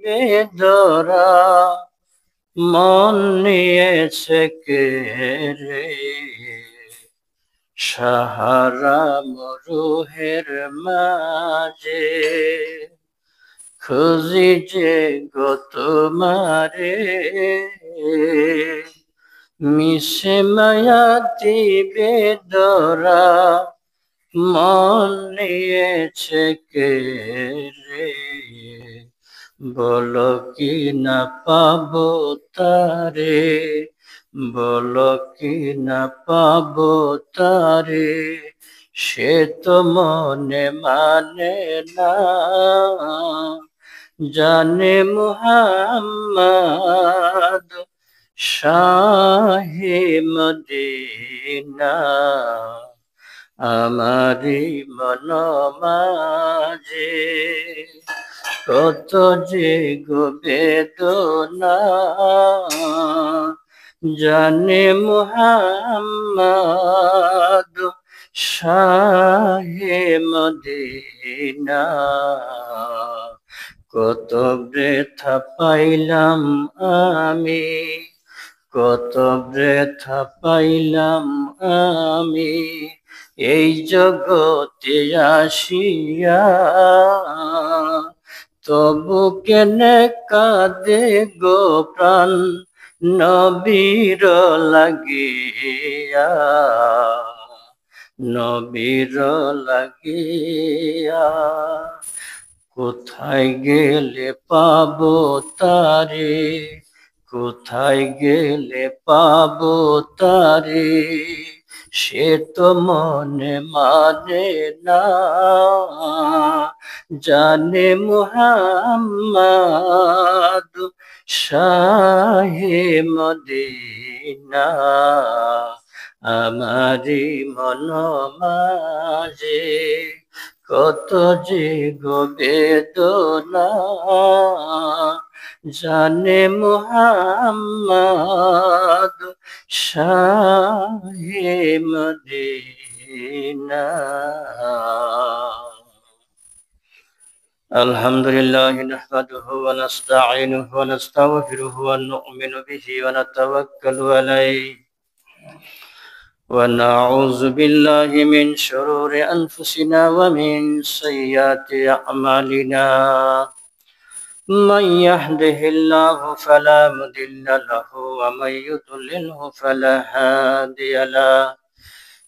বেদরা মন নিয়েছে কে রে, সাহারা মরুহের মাঝে খুঁজি যে গো তোমারে, মিশে মায়াতি বেদরা মন নিয়েছে কে রে, বলো কি না পাবো তারে, বলো কি না পাবো তারে, সে তো মনে মানে না, জানে মুহাম্মদ শাহে মদিনা, আমারি মন মাঝে কত যে গো বেদনা, জানে মুহাম্মদ শাহে মদিনা, কত ব্যথা পাইলাম আমি, কত ব্যথা পাইলাম আমি এই জগতে আসিয়া, তবু কেনে কাঁদে গো প্রাণ নবীর লাগিয়া, নবীর লাগিয়া, কোথায় গেলে পাবো তারে, কোথায় গেলে পাবো তারে, সে তো মনে মানে না, জানে মুহাম্মদ শাহে মদিনা, আমারি মন মাঝে কত যে গো বেদনা, জানে মুহাম্মদ শাহে মদিনা। আলহামদুলিল্লাহ নাহমাদুহু ওয়া নাস্তাঈনুহু ওয়া নাস্তাগফিরুহু ওয়া নু'মিনু বিহি ওয়া নাতাওয়াক্কালু আলাইহি ونعوذ بالله من شرور أنفسنا ومن سيئات أعمالنا، من يهده الله فلا مضل له ومن يضلله فلا هادي له،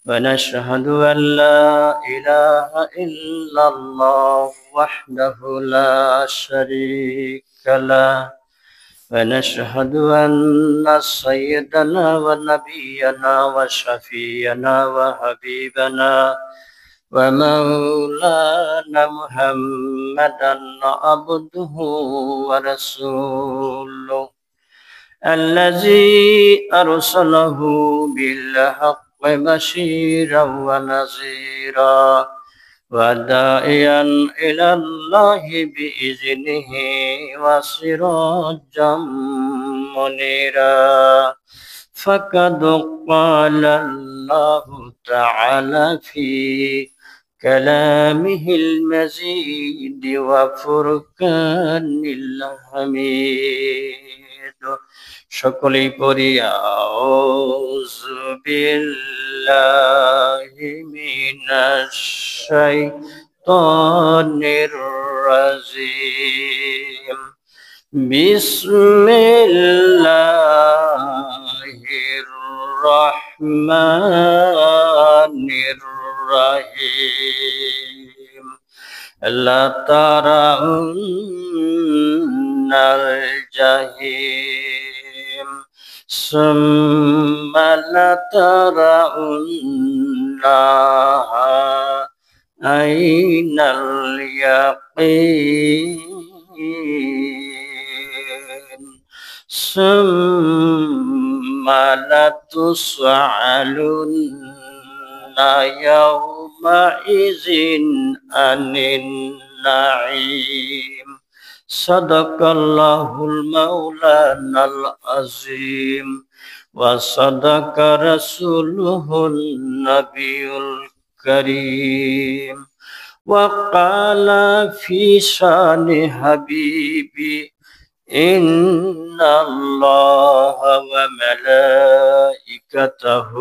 ونشهد أن لا إله إلا الله وحده لا شريك له، ونشهد أن سيدنا ونبينا وشفينا وحبيبنا ومولانا محمدا عبده ورسوله، الذي أرسله بالحق بشيرا ونذيرا وداعيا إلى الله بإذنه وسراجا منيرا، فقد قال الله تعالى في كلامه المزيد وفرقان الحميد، সকলেই পড়ি আউযু বিল্লাহি মিনাশ শাইতানির রাজিম, বিসমিল্লাহির রহমানির রহিম, লা তারাউন্নাল জাহিম সুম্মা লাতারাউন্নাহা আইনাল ইয়াকিন সুম্মা লাতুসআলুন্না ইয়াওমাইযিন আনিন নাঈম। সাদাকাল্লাহুল মাওলানাল আযীম ওয়া সাদাকা রাসূলুহুন নাবিয়ুল কারীম, ওয়া ক্বালা ফি শানি হাবিবি إن الله وملائكته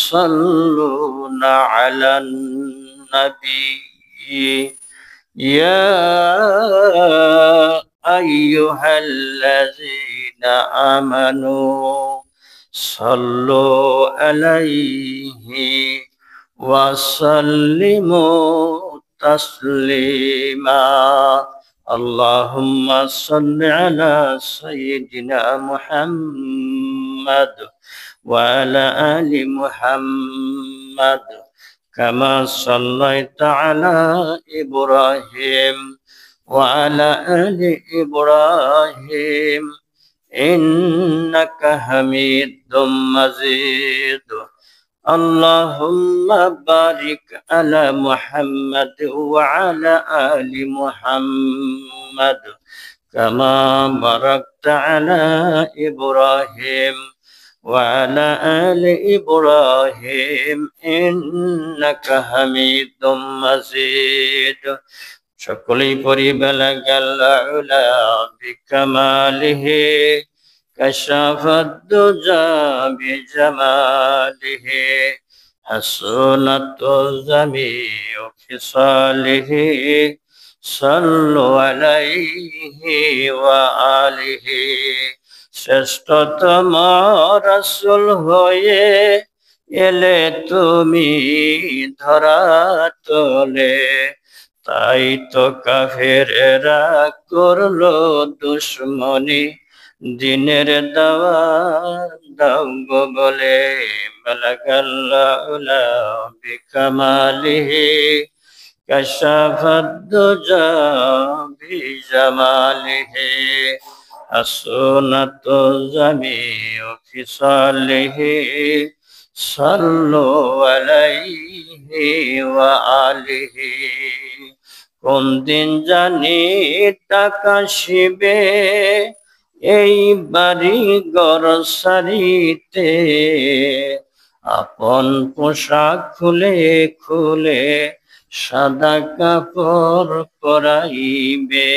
يصلون على النبي يا أيها الذين آمنوا صلوا عليه وسلموا تسليما اللهم صل على سيدنا محمد وعلى آل محمد كما صليت على إبراهيم وعلى آل إبراهيم إنك حميد مجيد اللهم بارك على محمد وعلى آل محمد كما باركت على إبراهيم وعلى آل إبراهيم إنك حميد مجيد সকলেই পড়ি বালাগাল উলা বিকামালিহি কাশাফাদ দুজা বিজামালিহি হাসনাতু জামিউ ফিসালিহি সাল্লু আলাইহি ওয়া আলিহি শ্রেষ্ঠতম রাসূল হয়ে এলে তুমি ধরাতলে তাই তো কাফেররা করলো দুশ্মনী দিনের দাওয়াত দাও বলে বালাগাল্লাউলা বিকামালিহি কাশাফাদ দুজা বিজামালিহি হাসনাতু জামিউ ফিসালিহি সাল্লু আলাইহি ওয়া আলিহি কোন দিন জানি টাকা শিবে এই বাড়ি ঘর সারিতে আপন পোশাক খুলে খুলে সাদা কাপড় পরাইবে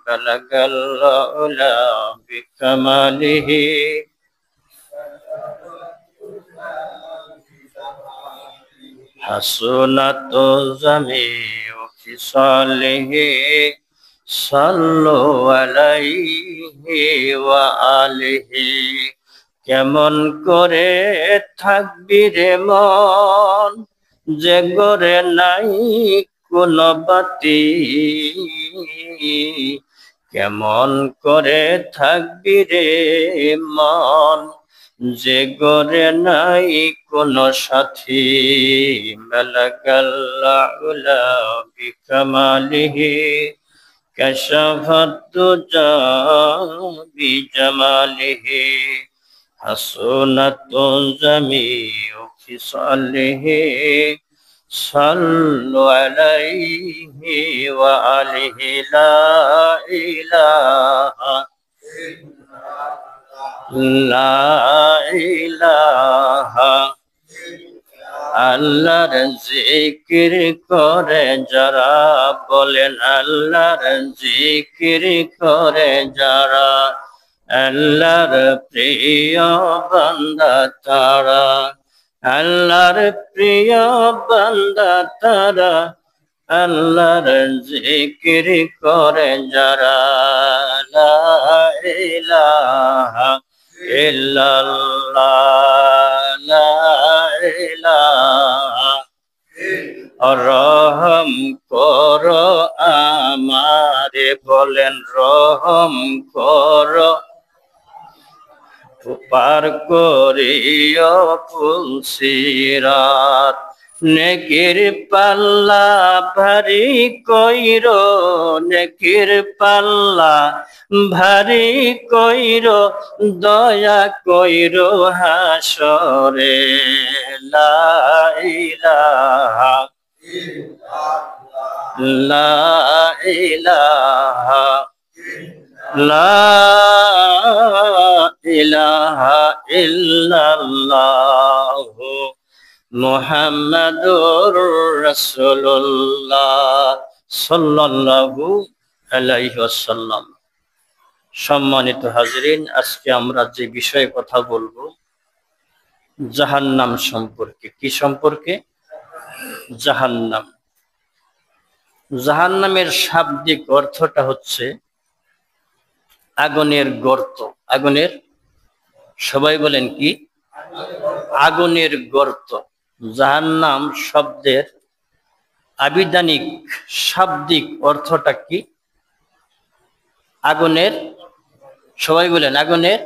বালাগাল্লাউলা বিকামালিহি হাসনাতু জামিউ ফিসালিহি সাল্লু আলাইহি ওয়া আলিহি কেমন করে থাকবি রে মন যে ঘরে নাই কোনো বাতি কেমন করে থাকবি রে মন যে ঘরে নাই কোনো সাথী বালাগাল্লাউলা বিকামালিহি কাশাফাদ দুজা বিজামালিহি হাসনাতু জামিউ ফিসালিহি সাল্লু আলাইহি ওয়া আলিহি লা ইলাহা লা ইলাহা আল্লাহর জিকির করে যারা বলেন আল্লাহর জিকির করে যারা আল্লাহর প্রিয় বান্দা তারা আল্লাহর প্রিয় বান্দা তারা আল্লাহর জিকির করে যারা লা ইলাহা ইল্লাল্লাহ লা ইলাহা রহম করো আমারে বলেন রহম করো পার করিও পুলসিরাত নেকির পাল্লা ভারী কইরো নেকির পাল্লা ভারী কইরো দয়া কইরো হাসরে লা ইলাহা লা ইলাহা লা ইলাহা ইল্লাল্লাহু মুহাম্মাদুর রাসূলুল্লাহ সাল্লাল্লাহু আলাইহি ওয়াসাল্লাম। সম্মানিত হাজরিন, আজকে আমরা যে বিষয়ে কথা বলবো জাহান্নাম সম্পর্কে। কি সম্পর্কে? জাহান্নাম। জাহান্নামের শাব্দিক অর্থটা হচ্ছে আগুনের গর্ত। আগুনের, সবাই বলেন কি? আগুনের গর্ত। জাহান্নাম শব্দের আবিধানিক শাব্দিক অর্থটা কি? আগুনের, সবাই বলেন আগুনের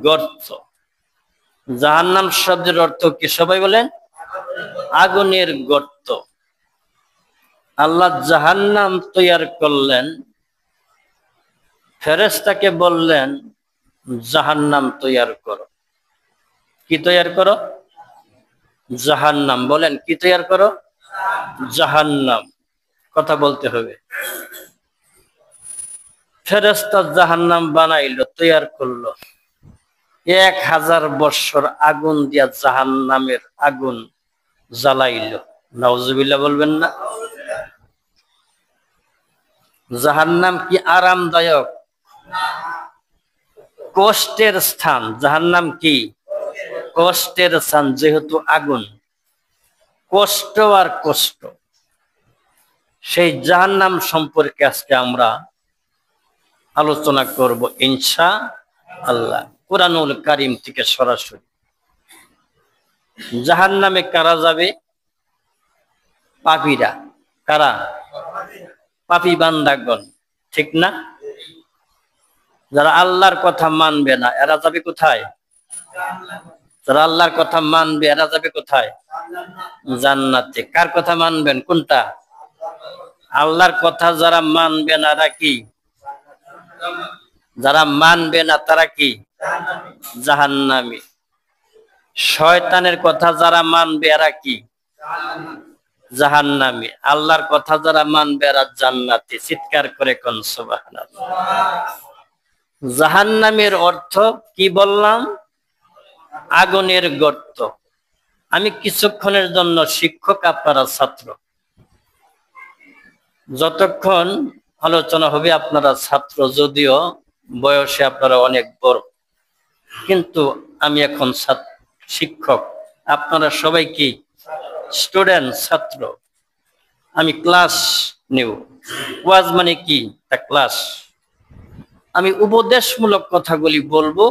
গর্ত। জাহান্নাম শব্দের অর্থ কি? সবাই বলেন আগুনের গর্ত। আল্লাহ জাহান্নাম তৈয়ার করলেন, ফেরেশতাকে বললেন জাহান্নাম তৈয়ার করো। কি তৈয়ার করো? জাহান্নাম। বলেন কি তৈয়ার করো? জাহান্নাম। কথা বলতে হবে। ফেরেশতা জাহান্নাম বানাইলো, তৈয়ার করলো। 1000 বছর আগুন দিয়া জাহান্নামের আগুন জ্বালাইলো। নাউজুবিল্লাহ বলবেন না? জাহান্নাম কি আরামদায়ক? কষ্টের স্থান। জাহান্নাম কি কষ্টের স্থান, যেহেতু আগুন, কষ্ট আর কষ্ট। সেই জাহান্নাম সম্পর্কে আজকে আমরা আলোচনা করব ইনশাআল্লাহ, কুরআনুল কারীম থেকে সরাসরি। জাহান্নামে কারা যাবে? পাপীরা। কারা? পাপী বান্দাগণ, ঠিক না? যারা আল্লাহর কথা মানবে না এরা যাবে কোথায়? যারা আল্লাহর কথা মানবে এরা যাবে কোথায়? জান্নাতে। কার কথা মানবেন? কোনটা? আল্লাহর কথা যারা মানবে না এরা কি? যারা মানবে না তারা কি? জাহান্নামী। শয়তানের কথা যারা মানবে এরা কি? জাহান্নামী। আল্লাহর কথা যারা মানবে এরা জান্নাতি। চিৎকার করে কোন সুবহানাল্লাহ। জাহান্নামের অর্থ কি বললাম? আগুনের গর্ত। আমি কিছুক্ষণের জন্য শিক্ষক, আপনারা ছাত্র। যতক্ষণ আলোচনা হবে আপনারা ছাত্র, যদিও বয়সে আপনারা অনেক বড়, কিন্তু আমি এখন শিক্ষক, আপনারা সবাই কি স্টুডেন্ট, ছাত্র। আমি ক্লাস নেব। ওয়াজ মানে কি? ক্লাস। আমি উপদেশমূলক কথাগুলি বলবো,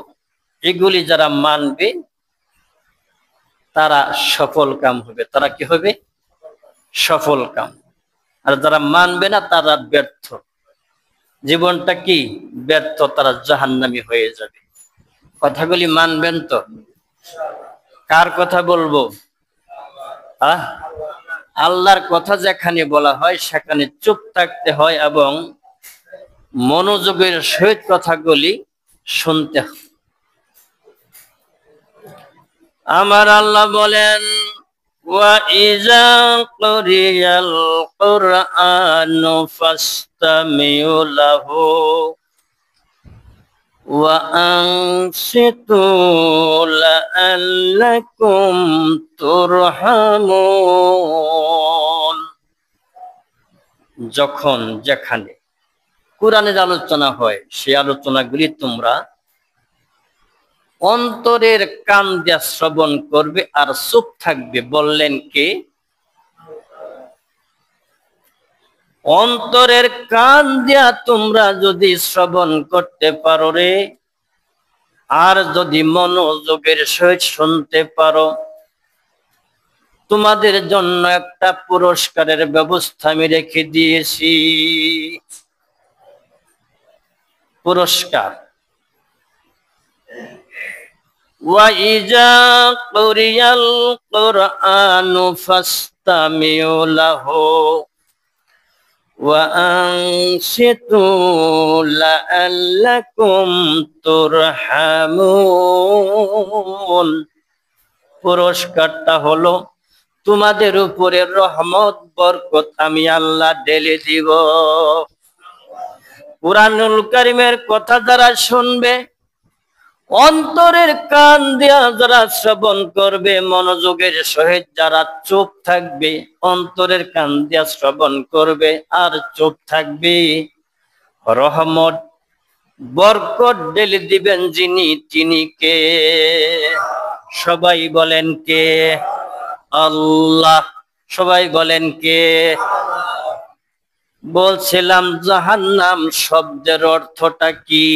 এগুলি যারা মানবে তারা সফল কাম হবে। তারা কি হবে? সফল কাম। আর যারা মানবে না তারা ব্যর্থ। জীবনটা কি? ব্যর্থ। তারা জাহান্নামী হয়ে যাবে। কথাগুলি মানবেন তো? কার কথা বলবো? আল্লাহর কথা যেখানে বলা হয় সেখানে চুপ থাকতে হয় এবং মনোযোগের সহিত কথাগুলি শুনতে হয়। আমার আল্লাহ বলেন, وَإِذَا قُرِئَ الْقُرْآنُ فَاسْتَمِعُوا لَهُ وَأَنصِتُوا لَعَلَّكُمْ تُرْحَمُونَ। যখন যেখানে কুরআনের আলোচনা হয় সেই আলোচনাগুলি তোমরা অন্তরের কান দিয়া শ্রবণ করবে আর চুপ থাকবে। বললেন কে? অন্তরের কান দিয়া তোমরা যদি শ্রবণ করতে পারো রে, আর যদি মনোযোগের সহিত শুনতে পারো, তোমাদের জন্য একটা পুরস্কারের ব্যবস্থা আমি রেখে দিয়েছি। পুরস্কার। وَإِذَا قُرِئَ الْقُرْآنُ فَاسْتَمِعُوا لَهُ وَأَنصِتُوا لَعَلَّكُمْ تُرْحَمُونَ। পুরস্কারটা হলো তোমাদের উপরে রহমত বরকত আমি আল্লাহ ঢেলে দিব। কুরআনুল কারীমের কথা যারা শুনবে, অন্তরের কান দিয়া যারা শ্রবণ করবে, মনোযোগের সহিত যারা চুপ থাকবে, অন্তরের কান দিয়া শ্রবণ করবে আর চুপ থাকবে, রহমত বরকত ঢেলে দিবেন যিনি, তিনি কে? সবাই বলেন কে? আল্লাহ। সবাই বলেন কে? বলছিলাম জাহান্নাম শব্দের অর্থটা কি?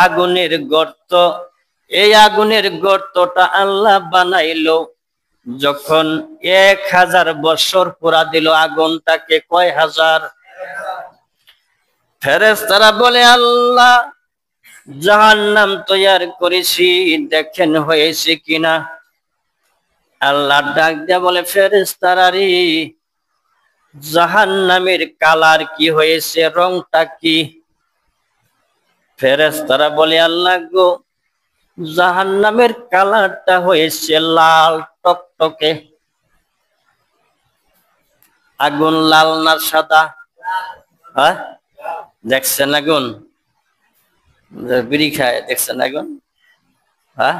আগুনের গর্ত। এই আগুনের গর্তটা আল্লাহ বানাইলো যখন 1000 বছর পুরা দিল আগুনটাকে। কয় হাজার? ফেরেশতারা বলে আল্লাহ জাহান্নাম তৈয়ার করেছি, দেখেন হয়েছে কিনা। আল্লাহ ডাক দিয়া বলে ফেরেশতারা রে, জাহান্নামের কালার কি হয়েছে, রংটা কি? ফেরেশতারা বলে আল্লাহ গো, জাহান্নামের কালারটা হয়েছে লাল টকটকে। আগুন লাল না সাদা? হ্যাঁ, দেখছেন আগুন? বিড়ি খায়, দেখছেন আগুন? হ্যাঁ,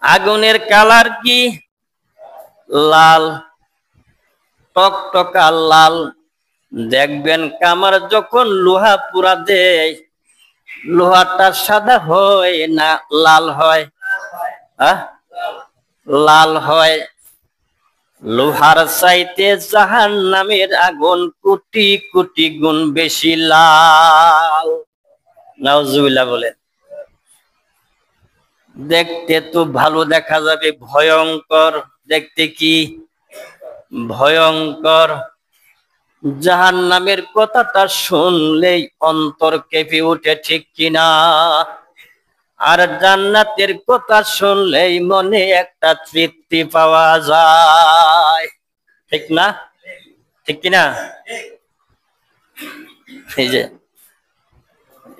আগুনের কালার কি? লাল টকটকা লাল। দেখবেন কামার যখন লোহা পুরা দেয়, লোহাটা সাদা হয় না লাল হয়? হ্যাঁ, লাল হয়। লোহার চাইতে জাহান্নামের আগুন কোটি কোটি গুণ বেশি লাল। নাউজুবিল্লাহ বলে। দেখতে তো ভালো দেখা যাবে, ভয়ঙ্কর দেখতে। কি ভয়ঙ্কর! জাহান্নামের কথাটা শুনলেই অন্তর কেঁপে ওঠে, ঠিক কিনা? আর জান্নাতের কথা শুনলেই মনে একটা তৃপ্তি পাওয়া যায়, ঠিক না? ঠিক কিনা? এই যে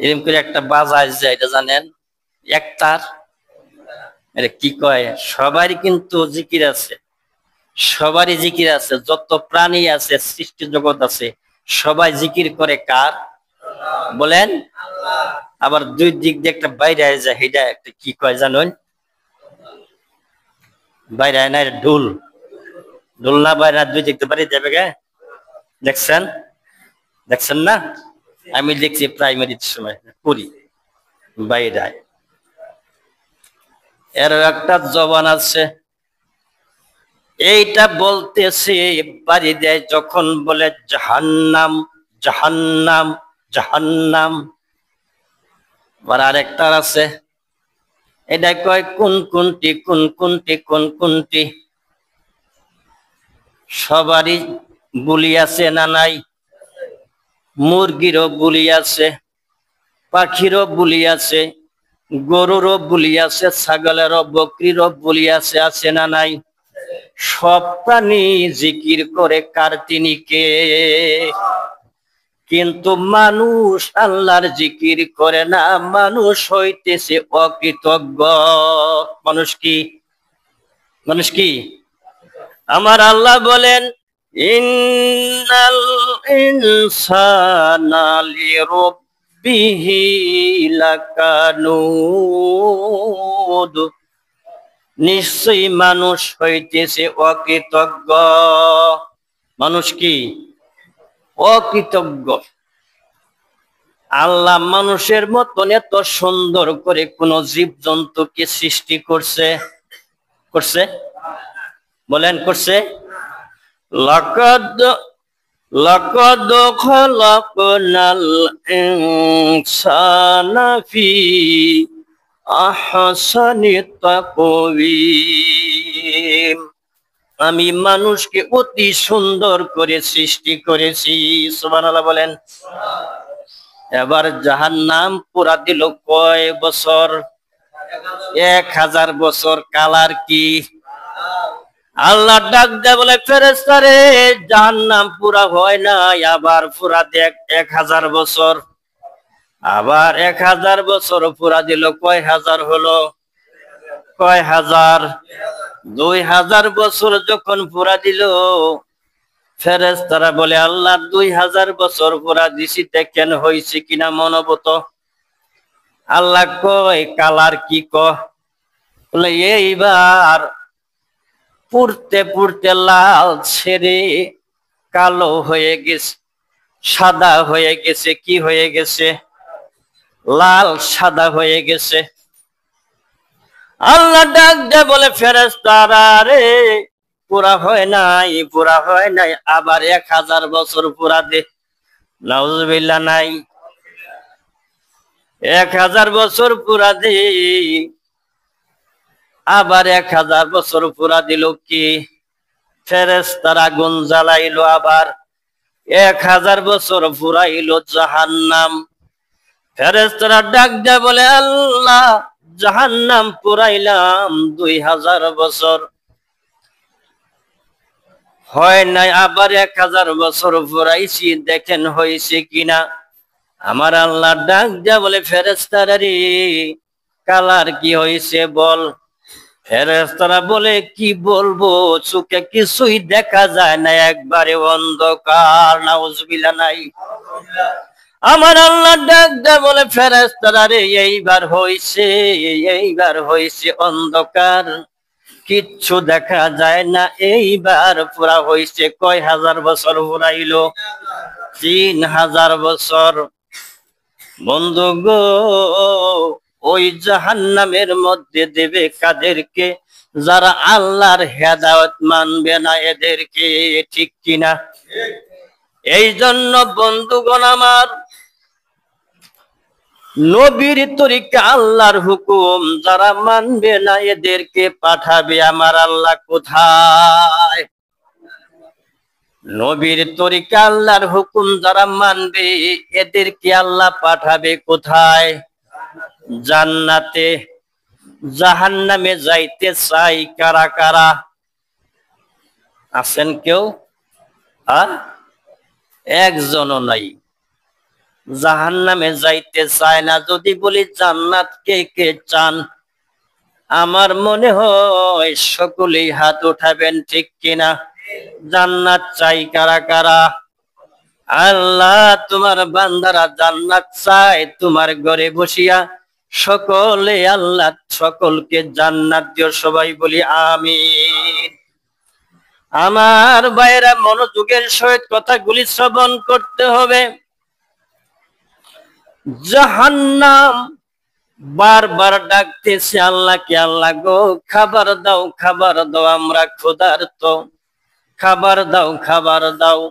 এরকম করে একটা বাজায় যায়, এটা জানেন? একতার, এটা কি কয়? সবারই কিন্তু জিকির আছে, সবারই জিকির আছে। যত প্রাণী আছে, সৃষ্টি জগৎ আছে, সবাই জিকির করে কার? বলেন। আবার দুই দিক দিয়ে একটা বাইরে যায়, সেটা একটা কি কয় জানেন? বাইরে না, ঢোল। ঢোল না বাইরে, দুই দিক দিয়ে বাড়ি যাবে গে। দেখছেন? দেখছেন না? আমি দেখছি প্রাইমারির সময় করি বাইরে। এর একটা জবান আছে, এইটা বলতেছে বাড়ি দেয় যখন বলে জাহান্নাম জাহান্নাম জাহান্নাম। আবার আরেকটার আছে, এটা কয় কোন কোনটি কোন কোনটি কোন কোনটি। সবারই বুলি আছে না নাই? মুরগিরও বুলি আছে, পাখিরও বুলি আছে, গরুরও বুলি আছে, ছাগলেরও বকরিরও বুলি আছে, আছে না নাই? সব প্রাণী জিকির করে কার? তিনি কে? কিন্তু মানুষ আল্লাহর জিকির করে না, মানুষ হইতেছে অকৃতজ্ঞ। মানুষ কি? মানুষ কি? আমার আল্লাহ বলেন ইন্নাল ইনসানা লিরাব্বিহি লাকানুদ। নিশ্চয়ই মানুষ হইতেছে অকৃতজ্ঞ। মানুষ কি? অকৃতজ্ঞ। আল্লাহ মানুষের মতন এত সুন্দর করে কোন জীব জন্তুকে সৃষ্টি করছে? করছে? বলেন করছে? লাকাদ লাকাদ খালাকনাল ইনসানা ফি আহসানি তাকওয়িম। আমি মানুষকে অতি সুন্দর করে সৃষ্টি করেছি। সুবহানাল্লাহ বলেন। এবার জাহান্নাম পুরা দিল কয় বছর? 1000 বছর। কালার কি? আল্লাহ ডাক দেয় বলে ফেরেশতারে, জাহান্নাম পুরা হয় না, আবার পুরা দেখ 1000 বছর। আবার 1000 বছর পুরা দিল, কয় হাজার হলো? কয় হাজার? 2000 বছর যখন পুরা দিল, ফেরেশতারা বলে আল্লাহ 2000 বছর পুরা দিছি, দেখেন হয়েছে কিনা মনোবত। আল্লাহ কয় কালার কি? বলে এইবার পুড়তে পুড়তে লাল ছেড়ে কালো হয়ে গেছে। সাদা হয়ে গেছে। কি হয়ে গেছে? লাল সাদা হয়ে গেছে। আল্লাহ ডাক দেয় বলে ফেরেশতারা রে পুরা হয় নাই, পুরা হয় নাই, আবার 1000 বছর পুরা দে। নাউজুবিল্লাহ নাই। 1000 বছর পুরা দে। আবার 1000 বছর পুরা দিল কি? ফেরেশতারা আগুন জ্বালাইলো। আবার 1000 বছর পুরাইলো জাহান্নাম। ফেরেশতারা ডাক দেয় বলে আল্লাহ জাহান্নাম পুরাইলাম 2000 বছর, হয় নাই, আবার 1000 বছর পুরাইছি, দেখেন হয়েছে কিনা। আমার আল্লাহ ডাক দেয় বলে ফেরেশতারা রে কালার কি হয়েছে বল। ফেরেশতারা বলে কি বলবো, চোখে কিছুই দেখা যায় না, একবারে অন্ধকার। নাউজুবিল্লাহ নাই। আমার আল্লাহ ডাক দেয় বলে ফেরেশতারা রে এইবার হইছে, এইবার হইছে অন্ধকার, কিচ্ছু দেখা যায় না, এইবার পুরা হইছে। কয় হাজার বছর পুরাইলো? 3000 বছর। বন্ধু গো, ওই জাহান্নামের মধ্যে দেবে কাদেরকে? যারা আল্লাহর হেদায়েত মানবে না এদেরকে। ঠিক কিনা? এই জন্য বন্ধুগণ আমার, নবীর তরিকা আল্লাহর হুকুম যারা মানবে না এদেরকে পাঠাবে আমার আল্লাহ কোথায়? নবীর তরিকা আল্লাহর হুকুম যারা মানবে এদেরকে আল্লাহ পাঠাবে কোথায়? জান্নাতে। জাহান্নামে যাইতে চাই কারা কারা? আছেন কেউ? আর একজনও নাই। জাহান্নামে যাইতে চায় না। যদি বলি জান্নাত কে কে চান, আমার মনে হয় সকলেই হাত উঠাবেন। ঠিক কিনা? জান্নাত চাই কারা কারা? আল্লাহ তোমার বান্দারা জান্নাত চায় তোমার ঘরে বসিয়া। সকলে আল্লাহ সকলকে জান্নাত দিও। সবাই বলি আমিন। আমার ভাইরা মনোযোগের সহিত কথাগুলি শ্রবণ করতে হবে। জাহান্নাম বারবার ডাকতেছে আল্লাহকে, আল্লাহ গো খাবার দাও, খাবার দাও, আমরা ক্ষুধার্ত, খাবার দাও, খাবার দাও।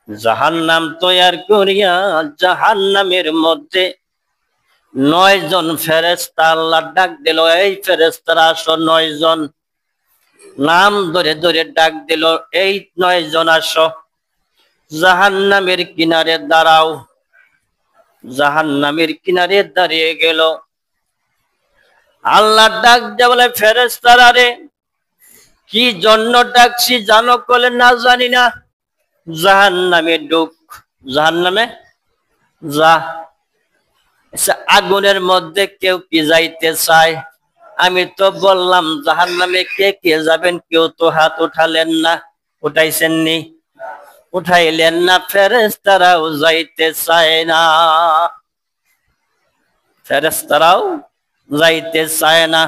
জাহান্নাম তৈয়ার করিয়া জাহান্নামের মধ্যে 9 জন ফেরেশতা আল্লাহ ডাক দিল, এই ফেরেশতারা আসো। 9 জন নাম ধরে ধরে ডাক দিল, এই 9 জন আসো, জাহান্নামের কিনারে দাঁড়াও। জাহান্নামের কিনারে দাঁড়িয়ে গেল। আল্লাহ ডাক দেয় বলে ফেরেশতারা রে কি জন্য ডাকছি জানো? বলে না জানি না। জাহান্নামে ঢুক, জাহান্নামে যা। আগুনের মধ্যে কেউ কি যাইতে চায়? আমি তো বললাম জাহান্নামে কে কে যাবেন, কেউ তো হাত উঠালেন না। উঠাইছেননি? উঠাইলেন না। ফেরেশতারাও যাইতে চায় না, ফেরেশতারাও যাইতে চায় না।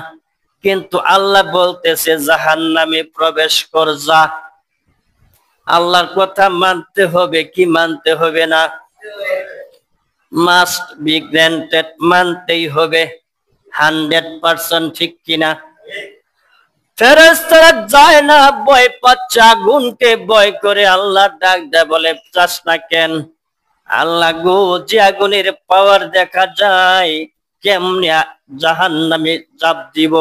কিন্তু আল্লাহ বলতেছে জাহান্নামে প্রবেশ কর, যা। আল্লাহর কথা মানতে হবে কি মানতে হবে না? মাস্ট বি গ্রান্টেড, মানতেই হবে 100%। ঠিক কিনা? ফেরেশতারা যায় না, ভয় পাচ্ছে, আগুনকে ভয় করে। আল্লাহ ডাক দেয় বলে চাস না কেন? আল্লাহ গো যে আগুনের পাওয়ার দেখা যায়, কেমনে জাহান্নামে চাপ দিব?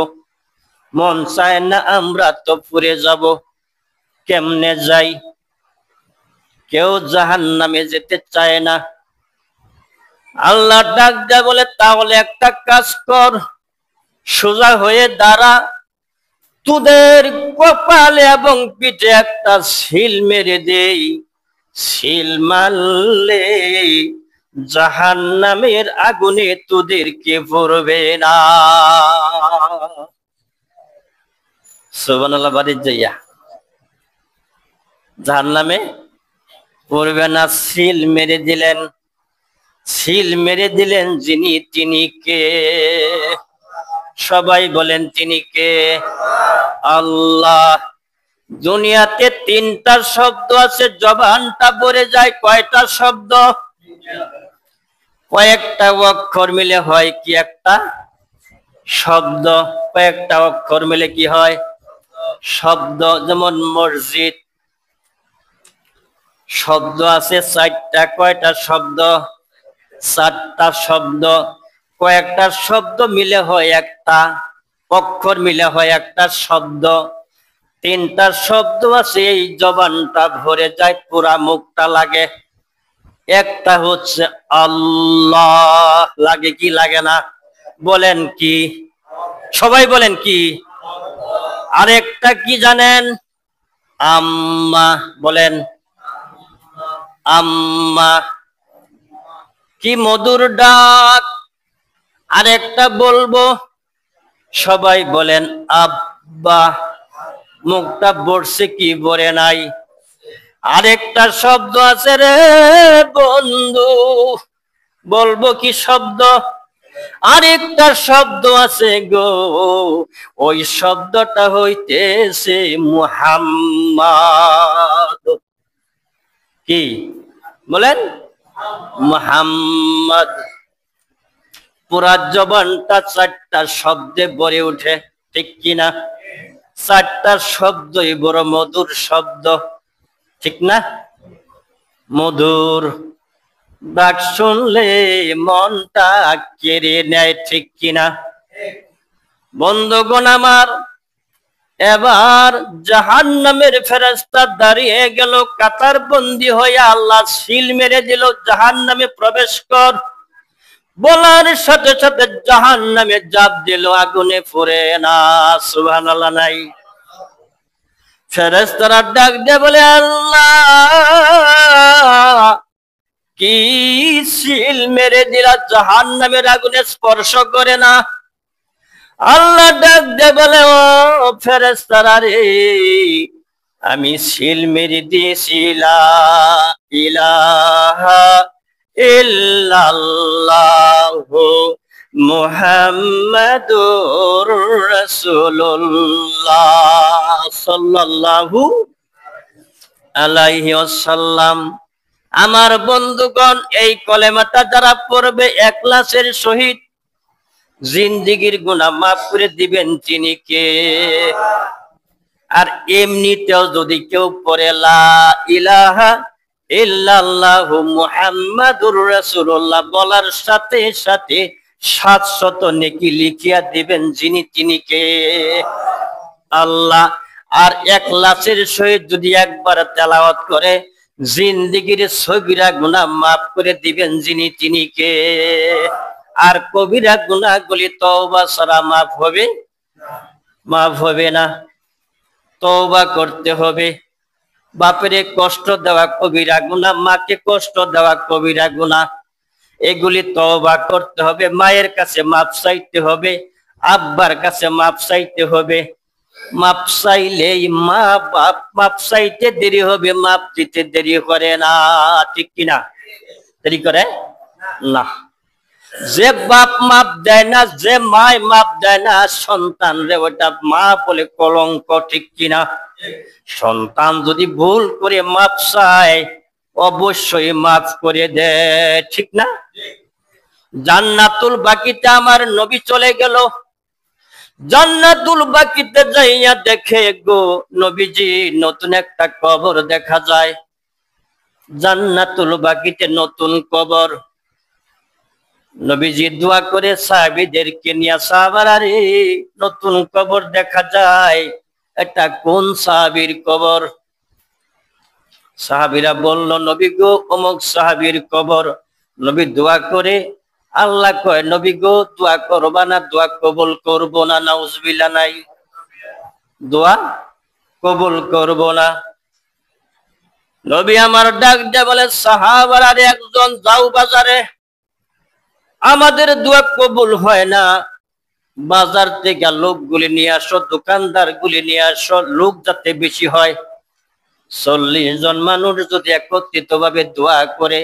মন চায় না, আমরা তো পুড়ে যাব, কেমনে যাই? কেউ জাহান্নামে যেতে চায় না। আল্লাহ ডাক দেয় বলে তাহলে একটা কাজ কর, সোজা হয়ে দাঁড়া, তোদের কপালে এবং পিঠে একটা শিল মেরে দেই। শিল মারলে জাহান্নামের আগুনে তোদেরকে পড়বে না। সুবহানাল্লাহ। বাড়ির যাইয়া জাহান্নামে পড়বে না। শিল মেরে দিলেন। শিল মেরে দিলেন যিনি, তিনি কে? সবাই বলেন তিনি কে? আল্লাহ। দুনিয়াতে তিনটা শব্দ আছে, জবানটা ভরে যায় কয়টা শব্দ? কয়েকটা অক্ষর মিলে হয় কি একটা শব্দ? কয়েকটা অক্ষর মিলে কি হয় শব্দ? যেমন মসজিদ, শব্দ আছে চারটা, কয়টা শব্দ? চারটা শব্দ। কয়েকটা শব্দ মিলে হয় একটা, অক্ষর মিলে হয় একটা শব্দ। তিনটা শব্দ আছে, এই জবানটা ভরে যায়, পুরা মুখটা লাগে। একটা হচ্ছে আল্লাহ, লাগে কি লাগে না? বলেন কি, সবাই বলেন কি? আরেকটা কি জানেন? আম্মা, বলেন আম্মা, কি মধুর ডাক। আরেকটা বলবো, সবাই বলেন আব্বা, মুখটা ভরছে কি ভরে নাই? আরেকটা শব্দ আছে রে বন্ধু, বলবো কি শব্দ? আরেকটা শব্দ আছে গো, ওই শব্দটা হইতেছে মুহাম্মদ। কি বলেন? মুহাম্মদ। পুরা জবানটা চারটা শব্দে ভরে উঠে, ঠিক কিনা? চারটা শব্দই বড় মধুর শব্দ, ঠিক না? মধুর ডাক শুনলে মনটা কেড়ে নেয়, ঠিক কিনা? বন্ধুগণ আমার, এবার জাহান্নামের ফেরেশতা দাঁড়িয়ে গেল, কাতার বন্দী হয়ে আল্লাহ সিল মেরে দিল, জাহান্নামে প্রবেশ কর। বলার সাথে সাথে জাহান্নামে জাপ দিল, আগুনে পুড়ে না। সুবহানাল্লাহ নাই? ফেরেশতারা ডাক দিয়ে বলে, আল্লাহ কি সিল মেরে দিলা, জাহান্নামের আগুনে স্পর্শ করে না? আল্লাহ ডাক দিয়ে বলে, ও ফেরেশতারা রে, আমি সিল মেরে দিয়েছি লা ইলাহা ইল্লাল্লাহু মুহাম্মাদুর রাসূলুল্লাহ সাল্লাল্লাহু আলাইহি ওয়াসাল্লাম। আমার বন্ধুগণ, এই কলেমাটা যারা পড়বে ইখলাসের সহিত, জিন্দেগীর গুনাহ মাফ করে দিবেন তিনি কে? আর এমনিতেও যদি কেউ পড়ে লা ইলাহা ইল্লাল্লাহু মুহাম্মাদুর রাসূলুল্লাহ, বলার সাথে সাথে 700 নেকি লিখিয়া দিবেন যিনি, তিনি কে? আল্লাহ। আর ইখলাসের সহিত যদি একবার তেলাওয়াত করে, জিন্দেগীর সগীরা গুনাহ মাফ করে দিবেন যিনি, তিনি কে? আর কবিরা গুনাহগুলি তওবা ছাড়া মাফ হবে? মাফ হবে না। তওবা করতে হবে। বাপরে কষ্ট দেওয়া কবিরা গুনাহ, মাকে কষ্ট দেওয়া কবিরা গুনাহ, এগুলি তওবা করতে হবে। মায়ের কাছে মাপ চাইতে হবে, আব্বার কাছে মাপ চাইতে হবে। মাপ চাইলেই মা বাপ, মাপ চাইতে দেরি হবে, মাপ দিতে দেরি করে না, ঠিক কিনা? দেরি করে না। যে বাপ মাপ দেয় না, যে মায় মাপ দেয় না সন্তান রে, ওটা মা বলে কলঙ্ক, ঠিক কিনা? সন্তান যদি ভুল করে মাপ চায়, অবশ্যই মাফ করে দেয়, ঠিক না? জান্নাতুল বাকিতে আমার নবী চলে গেল, জান্নাতুল বাকিতে যাইয়া দেখে গো নবীজি নতুন একটা কবর দেখা যায়। জান্নাতুল বাকিতে নতুন কবর। নবীজি দোয়া করে সাহাবীদেরকে নিয়ে, সাহাবারা রে, নতুন কবর দেখা যায়, এটা কোন সাহাবীর কবর? সাহাবীরা বলল, নবী গো অমুক সাহাবীর কবর। নবী দোয়া করে, আল্লাহ কয়, নবী গো দোয়া করবা না, দোয়া কবুল করব না। নাউজুবিল্লাহ নাই? দোয়া কবুল করব না। নবী আমার ডাক দিয়ে বলে, সাহাবারা রে, একজন যাও বাজারে, আমাদের দোয়া কবুল হয় না, বাজার থেকে লোকগুলি নিয়ে আসো, দোকানদার গুলি নিয়ে আসো, লোক যাতে বেশি হয়। 40 জন মানুষ যদি একত্রিত ভাবে দোয়া করে,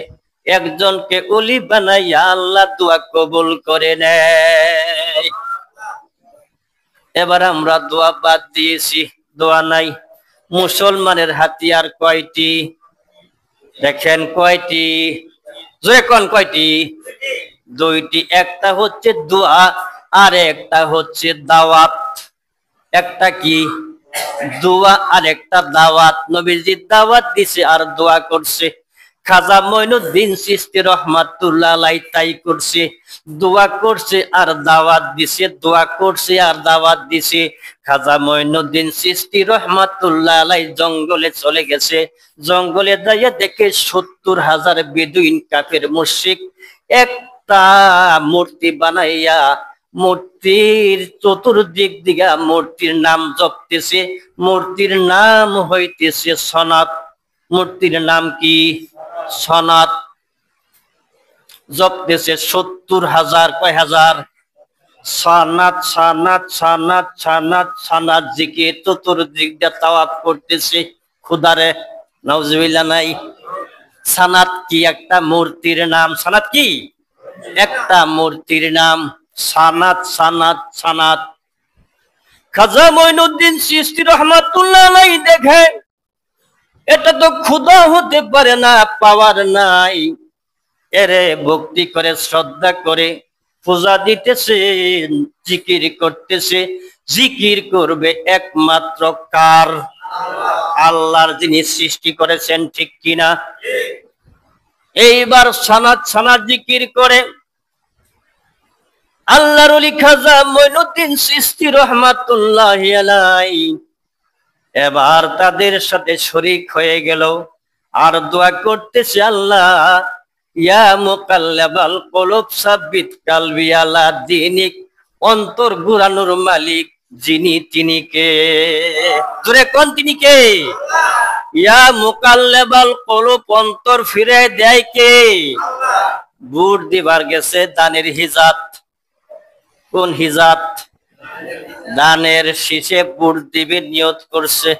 একজনকে ওলি বানাইয়া আল্লাহ দোয়া কবুল করে নেয়। এবার আমরা দোয়া বাদ দিয়েছি, দোয়া নাই। মুসলমানের হাতিয়ার কয়টি? দেখেন কয়টি, জোরে কোন কয়টি? দুইটি। একটা হচ্ছে দোয়া আর একটা হচ্ছে দাওয়াত। একটা কি? দোয়া আর একটা দাওয়াত। নবীজি দাওয়াত দিছে আর দোয়া করছে। খাজা মঈনুদ্দিন চিশতি রহমাতুল্লাহ আলাইহি তাই করছে, দোয়া করছে আর দাওয়াত দিছে, দোয়া করছে আর দাওয়াত দিছে। খাজা মঈনুদ্দিন চিশতি রহমাতুল্লাহ আলাইহি জঙ্গলে চলে গেছে। জঙ্গলে যাইয়া দেখে 70,000 বেদুইন কাফের মুশরিক একটা মূর্তি বানাইয়া মূর্তির চতুর্দিক দিকে মূর্তির নাম জপতেছে। মূর্তির নাম হইতেছে সনাত। মূর্তির নাম কি? সনাত। জপতেছে 70,000। কয় হাজার? সনাত সনাত সনাত সনাত সনাত জিকির চতুর্দিক দিয়ে তাওয়াফ করতেছে। খুদারে নাউজুবিল্লাহ নাই। সনাত কি? একটা মূর্তির নাম। সনাত কি? একটা মূর্তির নাম। সনাত সনাত সনাত। খাজা মঈনুদ্দিন চিশতি রহমাতুল্লাহ আলাইহি দেখে এটা তো খুদা হতে পারে না, পাওয়ার নাই। এরে ভক্তি করে শ্রদ্ধা করে পূজা দিতেছে, জিকির করতেছে। জিকির করবে একমাত্র কার? আল্লাহর, যিনি সৃষ্টি করেছেন, ঠিক কিনা? এইবার সনাত সনাত জিকির করে আল্লাহর ওলি খাজা মঈনুদ্দিন চিশতি রহমাতুল্লাহি আলাইহি এবার তাদের সাথে শরীক হয়ে গেল আর দোয়া করতেছে, আল্লাহ ইয়া মুকাল্লিবাল কুলুব সাব্বিত কালবি আলা দীনিক। অন্তর ঘুরানোর মালিক যিনি, তিনি কে? জোরে কোন তিনি কে? ইয়া মুকাল্লিবাল কুলুব, অন্তর ফিরে দেয় কে? বুট দিবার গেছে দানের হিজাত। কোন হিজাত? দানের শীষে বুট দিবে নিয়ত করছে।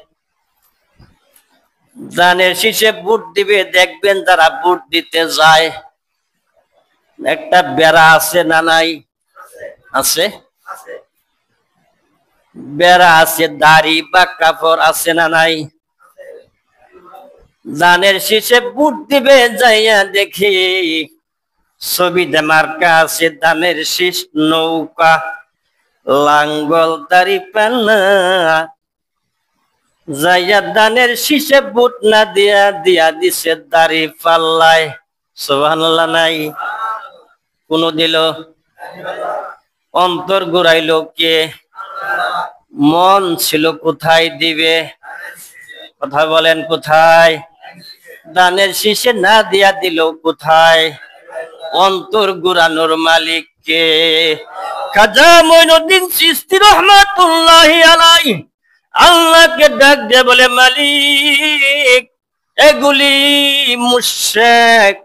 দানের শীষে বুট দিবে। দেখবেন যারা বুট দিতে যায় একটা বেড়া আছে না নাই? আছে। বেড়া আছে। দাড়ি বা কাপড় আছে না নাই? দানের শীষে বুট দিবে যাইয়া দেখি ছবিতে মার্কা আছে দানের শীষ, নৌকা, লাঙ্গল, দাড়ি পাল্লা। যাইয়া দানের শীষে বুট না দিয়া দিয়া দিছে দাড়ি পাল্লায়। সুবহানাল্লাহ নাই? কোন দিল? অন্তর ঘুরাইলো কে? মন ছিল কোথায় দিবে? কথা বলেন কোথায়? দানের শীষে না দিয়া দিল কোথায়? অন্তর ঘুরানোর মালিক কে? খাজা মঈনুদ্দিন চিশতি রহমাতুল্লাহি আলাইহি আল্লাহকে ডাক দিয়ে বলে, মালিক এগুলি মুশরিক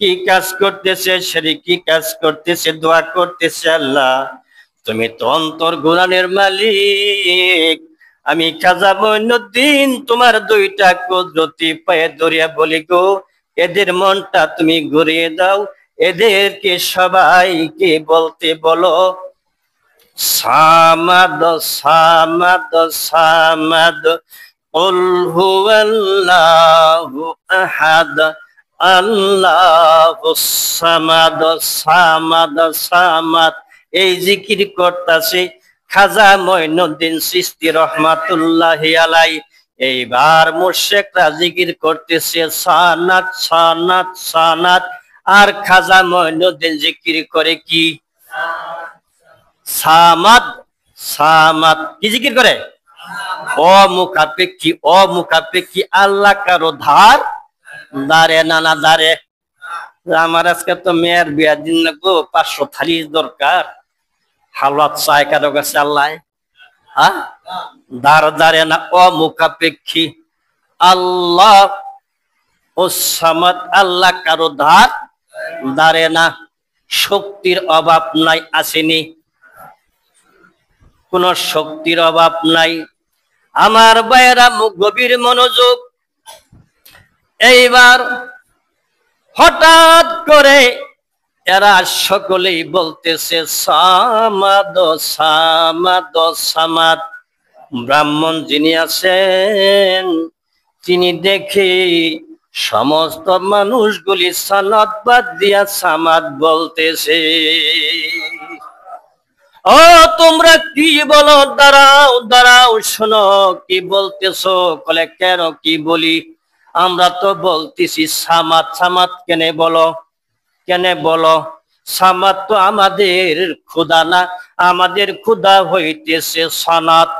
কি কাজ করতেছে, শিরক কি কাজ করতেছে, দোয়া করতেছে। আল্লাহ তুমি তো অন্তর ঘুরানোর মালিক। আমি খাজা মঈনুদ্দিন তোমার দুইটা কুদরতি পায়ে ধরিয়া বলি গো, এদের মনটা তুমি ঘুরিয়ে দাও। এদেরকে সবাইকে বলতে বলো, সামাদ সামাদ সামাদ, কুল হুয়াল্লাহু আহাদ, আল্লাহুস সামাদ সামাদ সামাদ। এই জিকির করতেছে খাজা মঈনুদ্দিন চিশতি রহমাতুল্লাহি আলাইহি। এইবার মুশরিকরা জিকির করতেছে সানাত সানাত সানাত। আর খাজা মঈনুদ্দিন জিকির করে কি? সামাদ সামাদ। কি জিকির করে? অমুখাপেক্ষী অমুখাপেক্ষী। আল্লাহ কারো ধার দাঁড়ে না, না দাঁড়ে। আমার আজকে তো মেয়ের বিয়ার দিন লাগবো, 500 থালি দরকার। হালুয়াত চায় কারো কাছে আল্লাহ? হ্যাঁ, দাঁড়ে না, অমুখাপেক্ষী। আল্লাহ ও সামাদ, আল্লাহ কারো ধার দাঁড়ে না। শক্তির অভাব নাই, আসেনি? কোন শক্তির অভাব নাই। আমার ভাইয়েরা গভীর মনোযোগ। এইবার হঠাৎ করে এরা সকলেই বলতেছে সামাদ সামাদ সামাদ। ব্রাহ্মণ যিনি আছেন তিনি দেখে সমস্ত মানুষগুলি সালাত বাদ দিয়া সামাদ বলতেছে। ও তোমরা কি বলো, দাঁড়াও দাঁড়াও শোনো কি বলতেছো। বলে কেন কি বলি? আমরা তো বলতেছি সামাদ। সামাদ কেনে বলো, কেনে বলো? সামাদ তো আমাদের খুদা না, আমাদের খুদা হইতেছে সনাত।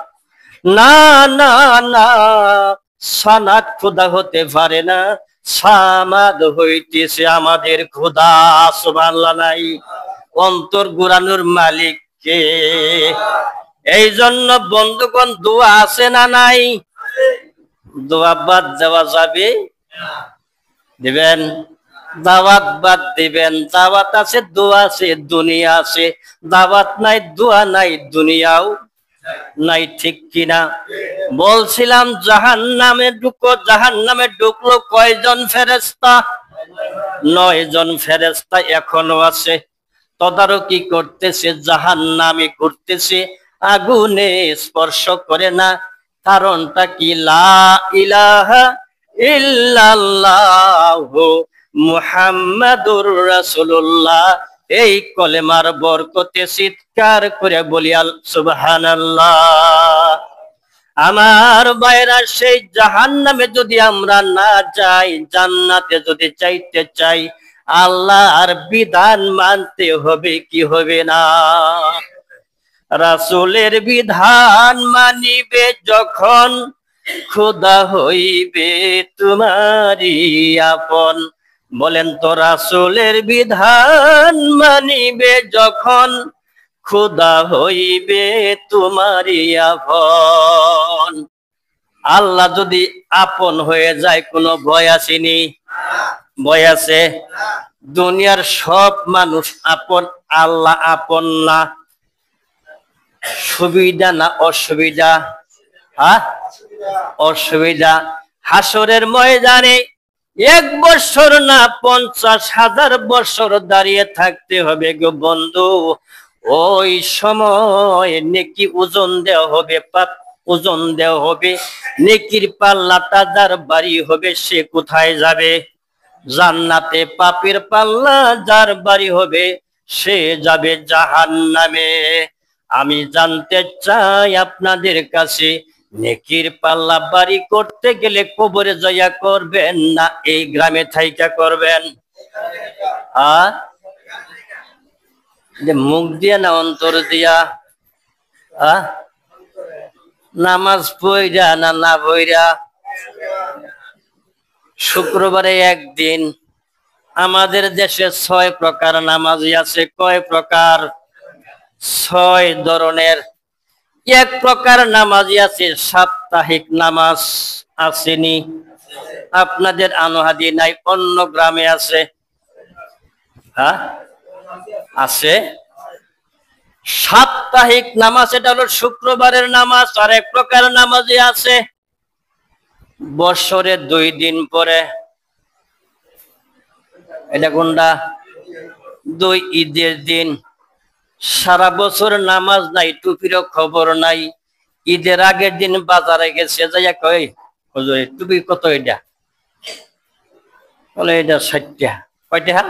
না না না, সনাত খুদা হতে পারে না, সামাদ হইতেছে আমাদের খুদা। সুবহানাল্লাহ নাই? অন্তর গুরানোর মালিক কে? এই জন্য বন্ধুগণ দোয়া আছে না নাই? দোয়া বাদ দেওয়া যাবে? দিবেন? দাওয়াত বাদ দিবেন? দাওয়াত আছে, দোয়া আছে, দুনিয়া আছে। দাওয়াত নাই, দোয়া নাই, দুনিয়াও নাই, ঠিক কিনা? বলছিলাম জাহান্নামে ঢুকো। জাহান্নামে ঢুকলো কয়জন ফেরেশতা? 9 জন ফেরেশতা এখনো আছে, তদারকি করতেছে, জাহান্নামে ঘুরতেছে, আগুনে স্পর্শ করে না। কারণটা কি? লা ইলাহা ইল্লাল্লাহু মুহাম্মাদুর রাসূলুল্লাহ। এই কলেমার বরকতে চিৎকার করে বলি সুবহানাল্লাহ। আমার ভাইরা, সেই জাহান্নামে যদি আমরা না যাই, জান্নাতে যদি চাইতে চাই, আল্লাহর বিধান মানতে হবে কি হবে না? রাসূলের বিধান মানিবে যখন, খোদা হইবে তোমারি আপন। বলেন তো, রাসূলের বিধান মানিবে যখন, খোদা হইবে তোমারি আপন। আল্লাহ যদি আপন হয়ে যায়, কোনো ভয় আসেনি? ভয় আছে? দুনিয়ার সব মানুষ আপন, আল্লাহ আপন না? সুবিধা না অসুবিধা? হ্যাঁ, অসুবিধা। হাসরের ময়দানে 1 বছর না 50,000 বছর দাঁড়িয়ে থাকতে হবে গো বন্ধু। ওই সময় নেকি ওজন দেওয়া হবে, পাপ ওজন দেওয়া হবে। নেকির পাল্লাটা যার বাড়ি হবে সে কোথায় যাবে? জান্নাতে। পাপের পাল্লা যার বাড়ি হবে সে যাবে জাহান্নামে। আমি জানতে চাই আপনাদের কাছে, নেকির পাল্লা বাড়ি করতে গেলে কবরে যাইয়া করবেন না এই গ্রামে থাইকা করবেন? যে মুখ দিয়া না অন্তর দিয়া? নামাজ পইরা না না পইরা? শুক্রবারে একদিন। আমাদের দেশে 6 প্রকার নামাজি আছে। কয় প্রকার? 6 ধরনের। 1 প্রকার নামাজি আছে সাপ্তাহিক নামাজ। আসেনি? আপনাদের আনোহাদি নাই, অন্য গ্রামে আছে? হ্যাঁ আছে। সাপ্তাহিক নামাজ, এটা হলো শুক্রবারের নামাজ। আর 1 প্রকার নামাজি আছে বছরে 2 দিন পরে। এটা কোনটা? 2 ঈদের দিন। সারা বছর নামাজ নাই, টুপিরও খবর নাই। ঈদের আগের দিন বাজারে গেছে, যাইয়া কই হুজুর টুপি কত? এটা বলে এটা 60 টাকা। কয় টাকা?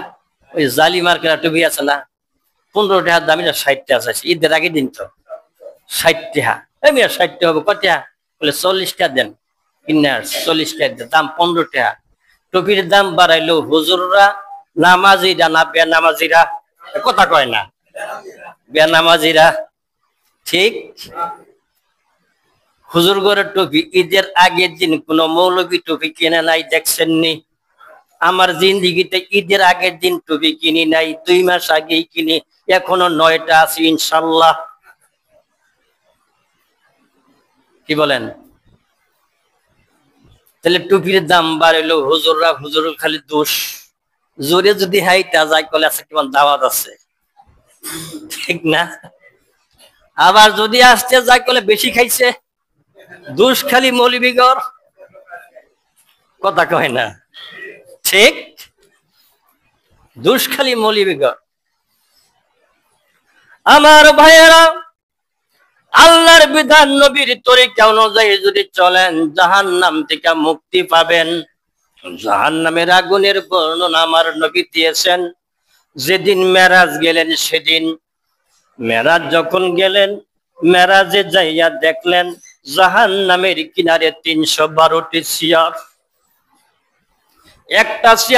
ওই জালি মার্কেট টুপি আছে না, 15 টাকার দাম, এটা 60 টাকা আছে। ঈদের আগের দিন তো 60 টাকা। 60 টাকা হবে? কত টাকা? বলে 40 টাকা দেন। কিনে 40 টাকা দেন, দাম 15 টাকা। টুপির দাম বাড়াইলো হুজুররা, নামাজিরা না বেনামাজিরা? কথা কয় না? বেনামাজিরা। ঠিক। হুজুর ঘরের টুপি ঈদের আগের দিন কোন মৌলবী টুপি কিনে নাই, দেখছেননি? আমার জিন্দিগিতে ঈদের আগের দিন টুপি কিনি নাই, 2 মাস আগেই কিনি, এখনো 9টা আছে ইনশাল্লাহ। কি বলেন? তাহলে টুপির দাম বাড়াইলো হুজুররা, হুজুর খালি দোষ। জোরে যদি হাইটা যায় কলে আছে কেমন দাওয়াত আছে, ঠিক না? আবার যদি আসতে যায় কলে বেশি খাইছে, দোষ খালি মৌলবীগর। কথা কয় না? ঠিক। দোষ খালি মৌলবীগর। আমার ভাইয়েরা, আল্লাহর বিধান নবীর তরিকা অনুযায়ী যদি চলেন জাহান্নাম থেকে মুক্তি পাবেন। জাহান্নামের আগুনের বর্ণনা আমার নবী দিয়েছেন। যেদিন মেরাজ গেলেন, সেদিন মেরাজ যখন গেলেন, মেরাজে যাইয়া দেখলেন জাহান্নামের কিনারে 312টি চেয়ার। একটা